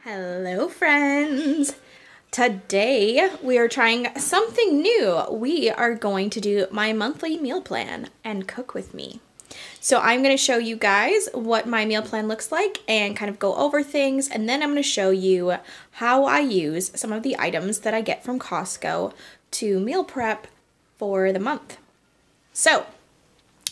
Hello friends! Today we are trying something new. We are going to do my monthly meal plan and cook with me. So I'm going to show you guys what my meal plan looks like and kind of go over things, and then I'm going to show you how I use some of the items that I get from Costco to meal prep for the month. So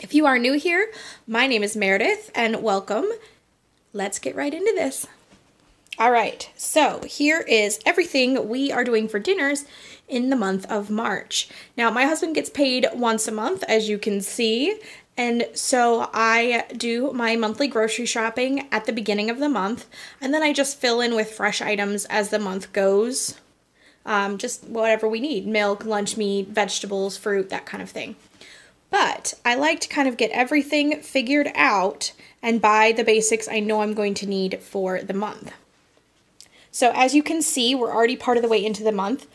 if you are new here, my name is Meredith and welcome. Let's get right into this. All right, so here is everything we are doing for dinners in the month of March. Now, my husband gets paid once a month, as you can see, and so I do my monthly grocery shopping at the beginning of the month, and then I just fill in with fresh items as the month goes, just whatever we need, milk, lunch meat, vegetables, fruit, that kind of thing. But I like to kind of get everything figured out and buy the basics I know I'm going to need for the month. So as you can see, we're already part of the way into the month,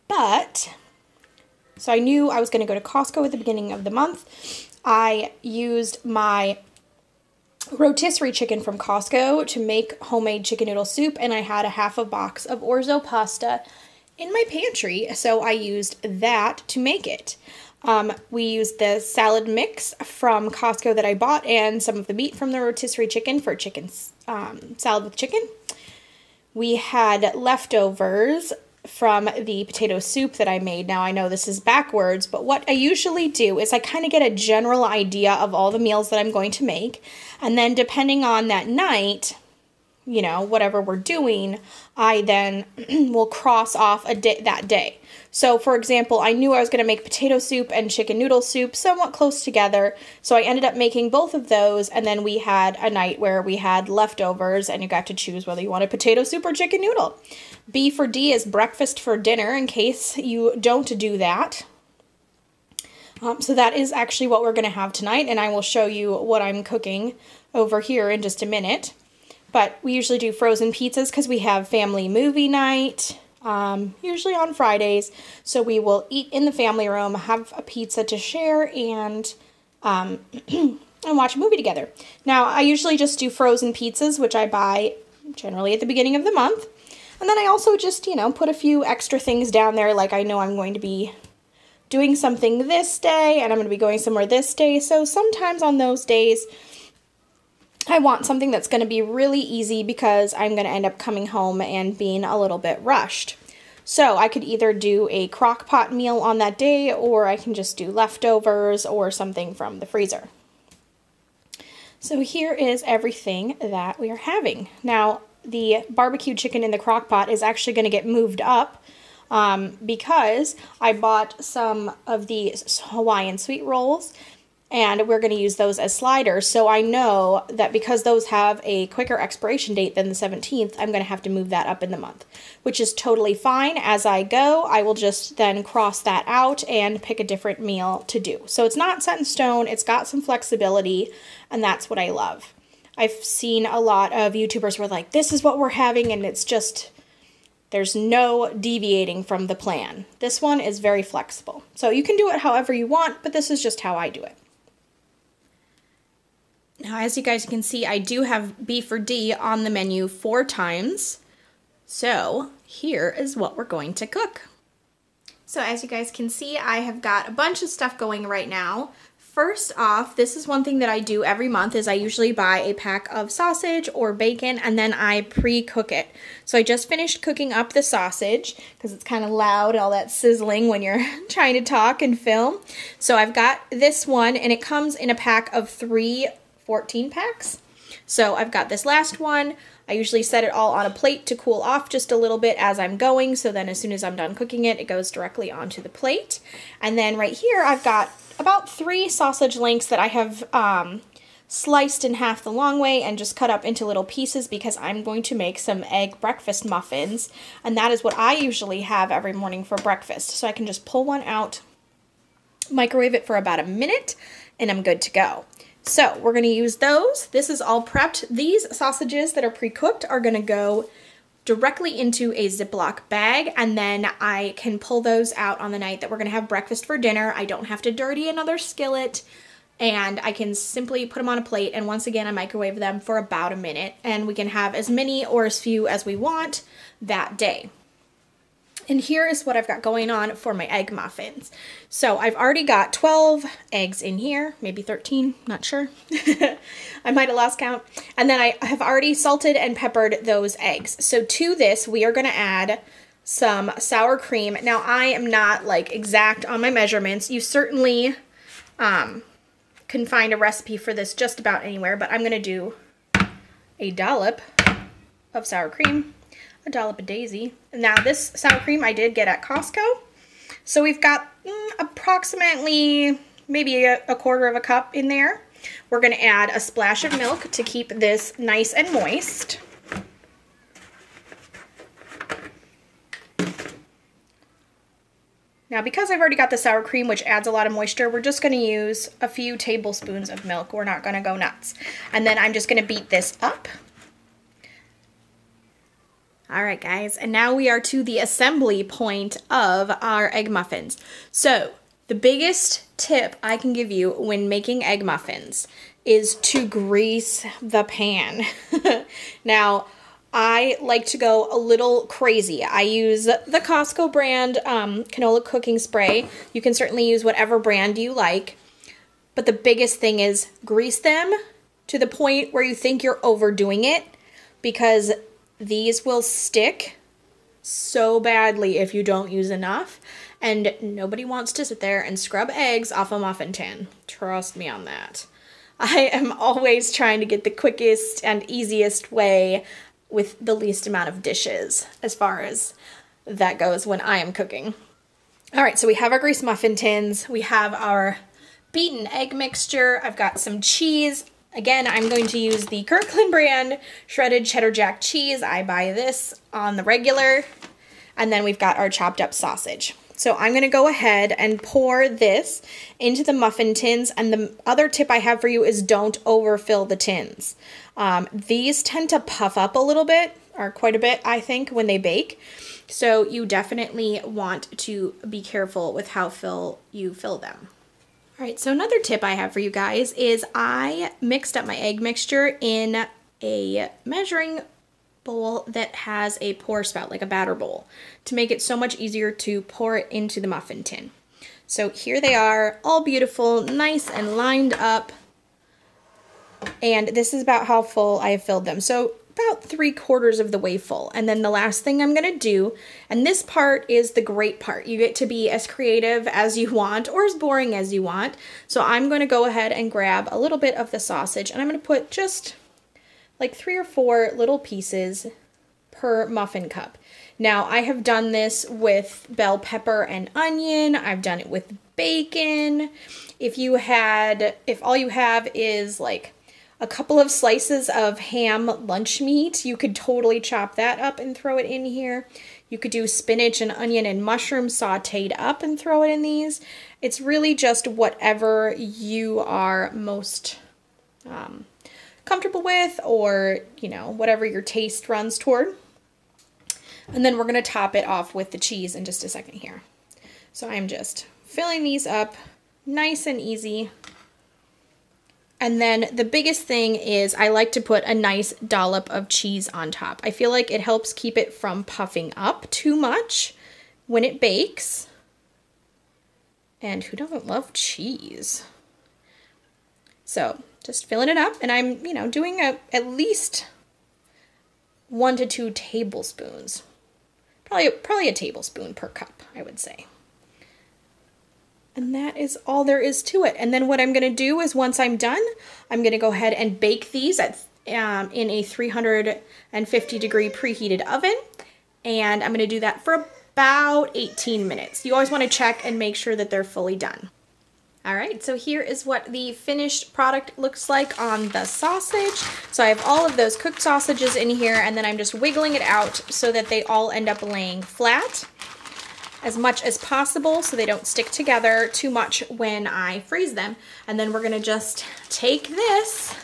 so I knew I was going to go to Costco at the beginning of the month. I used my rotisserie chicken from Costco to make homemade chicken noodle soup, and I had a half a box of orzo pasta in my pantry, so I used that to make it. We used the salad mix from Costco that I bought and some of the meat from the rotisserie chicken for salad with chicken. We had leftovers from the potato soup that I made. Now, I know this is backwards, but what I usually do is I kind of get a general idea of all the meals that I'm going to make, and then depending on that night, you know, whatever we're doing, I then will cross off that day. So, for example, I knew I was going to make potato soup and chicken noodle soup somewhat close together, so I ended up making both of those, and then we had a night where we had leftovers, and you got to choose whether you wanted potato soup or chicken noodle. B for D is breakfast for dinner, in case you don't do that. So that is actually what we're going to have tonight, and I will show you what I'm cooking over here in just a minute. But we usually do frozen pizzas because we have family movie night, usually on Fridays. So we will eat in the family room, have a pizza to share, and and watch a movie together. Now, I usually just do frozen pizzas, which I buy generally at the beginning of the month. And then I also just, put a few extra things down there, like I know I'm going to be doing something this day, and I'm going to be going somewhere this day. So sometimes on those days, I want something that's going to be really easy because I'm going to end up coming home and being a little bit rushed. So I could either do a crock pot meal on that day, or I can just do leftovers or something from the freezer. So here is everything that we are having. Now, the barbecue chicken in the crock pot is actually going to get moved up because I bought some of the Hawaiian sweet rolls, and we're going to use those as sliders. So I know that because those have a quicker expiration date than the 17th, I'm going to have to move that up in the month, which is totally fine. As I go, I will just then cross that out and pick a different meal to do. So it's not set in stone. It's got some flexibility, and that's what I love. I've seen a lot of YouTubers who are like, this is what we're having, and it's just, there's no deviating from the plan. This one is very flexible. So you can do it however you want, but this is just how I do it. Now, as you guys can see, I do have B for D on the menu 4 times. So here is what we're going to cook. So as you guys can see, I have got a bunch of stuff going right now. First off, this is one thing that I do every month is I usually buy a pack of sausage or bacon, and then I pre-cook it. So I just finished cooking up the sausage because it's kind of loud, all that sizzling when you're trying to talk and film. So I've got this one, and it comes in a pack of 3 14 packs. So I've got this last one. I usually set it all on a plate to cool off just a little bit as I'm going, so then as soon as I'm done cooking it, it goes directly onto the plate. And then right here I've got about 3 sausage links that I have sliced in half the long way and just cut up into little pieces because I'm going to make some egg breakfast muffins, and that is what I usually have every morning for breakfast. So I can just pull one out, microwave it for about a minute, and I'm good to go. So we're going to use those. This is all prepped. These sausages that are pre-cooked are going to go directly into a Ziploc bag, and then I can pull those out on the night that we're going to have breakfast for dinner. I don't have to dirty another skillet, and I can simply put them on a plate, and once again I microwave them for about a minute, and we can have as many or as few as we want that day. And here is what I've got going on for my egg muffins. So I've already got 12 eggs in here, maybe 13, not sure. I might have lost count. And then I have already salted and peppered those eggs. So to this, we are gonna add some sour cream. Now I am not like exact on my measurements. You certainly can find a recipe for this just about anywhere, but I'm gonna do a dollop of sour cream. A dollop of daisy. Now this sour cream I did get at Costco. So we've got approximately maybe a quarter of a cup in there. We're going to add a splash of milk to keep this nice and moist. Now because I've already got the sour cream, which adds a lot of moisture, we're just going to use a few tablespoons of milk. We're not going to go nuts. And then I'm just going to beat this up. All right, guys, and now we are to the assembly point of our egg muffins. So the biggest tip I can give you when making egg muffins is to grease the pan. Now, I like to go a little crazy. I use the Costco brand canola cooking spray. You can certainly use whatever brand you like, but the biggest thing is grease them to the point where you think you're overdoing it, because these will stick so badly if you don't use enough, and nobody wants to sit there and scrub eggs off a muffin tin. Trust me on that. I am always trying to get the quickest and easiest way with the least amount of dishes as far as that goes when I am cooking. All right, so we have our greased muffin tins. We have our beaten egg mixture. I've got some cheese. Again, I'm going to use the Kirkland brand shredded cheddar jack cheese. I buy this on the regular. And then we've got our chopped up sausage. So I'm going to go ahead and pour this into the muffin tins. And the other tip I have for you is don't overfill the tins. These tend to puff up a little bit, or quite a bit, I think, when they bake. So you definitely want to be careful with how you fill them. All right, so another tip I have for you guys is I mixed up my egg mixture in a measuring bowl that has a pour spout, like a batter bowl, to make it so much easier to pour it into the muffin tin. So here they are, all beautiful, nice and lined up. And this is about how full I have filled them. So about 3/4 of the way full. And then the last thing I'm going to do, and this part is the great part. You get to be as creative as you want or as boring as you want. So I'm going to go ahead and grab a little bit of the sausage, and I'm going to put just like 3 or 4 little pieces per muffin cup. Now I have done this with bell pepper and onion. I've done it with bacon. If all you have is like a couple of slices of ham lunch meat, you could totally chop that up and throw it in here. You could do spinach and onion and mushrooms sauteed up and throw it in these. It's really just whatever you are most comfortable with, or, you know, whatever your taste runs toward. And then we're going to top it off with the cheese in just a second here. So I'm just filling these up nice and easy. And then the biggest thing is I like to put a nice dollop of cheese on top. I feel like it helps keep it from puffing up too much when it bakes. And who doesn't love cheese? So just filling it up, and I'm, you know, doing at least 1 to 2 tablespoons. Probably a tablespoon per cup, I would say. And that is all there is to it. And then what I'm going to do is, once I'm done, I'm going to go ahead and bake these in a 350 degree preheated oven. And I'm going to do that for about 18 minutes. You always want to check and make sure that they're fully done. All right, so here is what the finished product looks like on the sausage. So I have all of those cooked sausages in here, and then I'm just wiggling it out so that they all end up laying flat as much as possible so they don't stick together too much when I freeze them. And then we're gonna just take this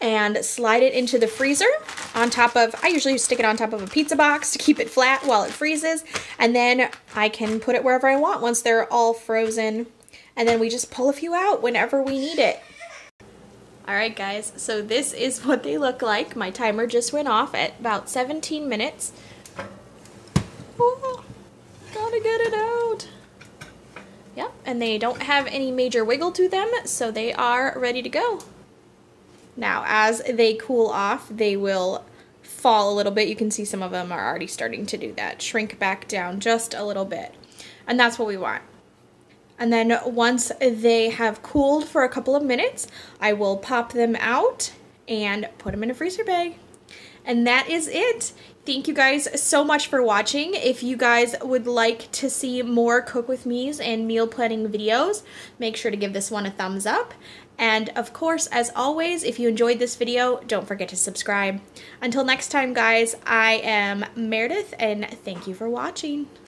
and slide it into the freezer on top of, I usually stick it on top of a pizza box to keep it flat while it freezes. And then I can put it wherever I want once they're all frozen and then we just pull a few out whenever we need it. Alright guys, so this is what they look like. My timer just went off at about 17 minutes. Oh, gotta get it out. Yep, and they don't have any major wiggle to them, so they are ready to go. Now, as they cool off, they will fall a little bit. You can see some of them are already starting to do that. Shrink back down just a little bit. And that's what we want. And then once they have cooled for a couple of minutes, I will pop them out and put them in a freezer bag. And that is it. Thank you guys so much for watching. If you guys would like to see more cook with me's and meal planning videos, make sure to give this one a thumbs up. And of course, as always, if you enjoyed this video, don't forget to subscribe. Until next time, guys, I am Meredith, and thank you for watching.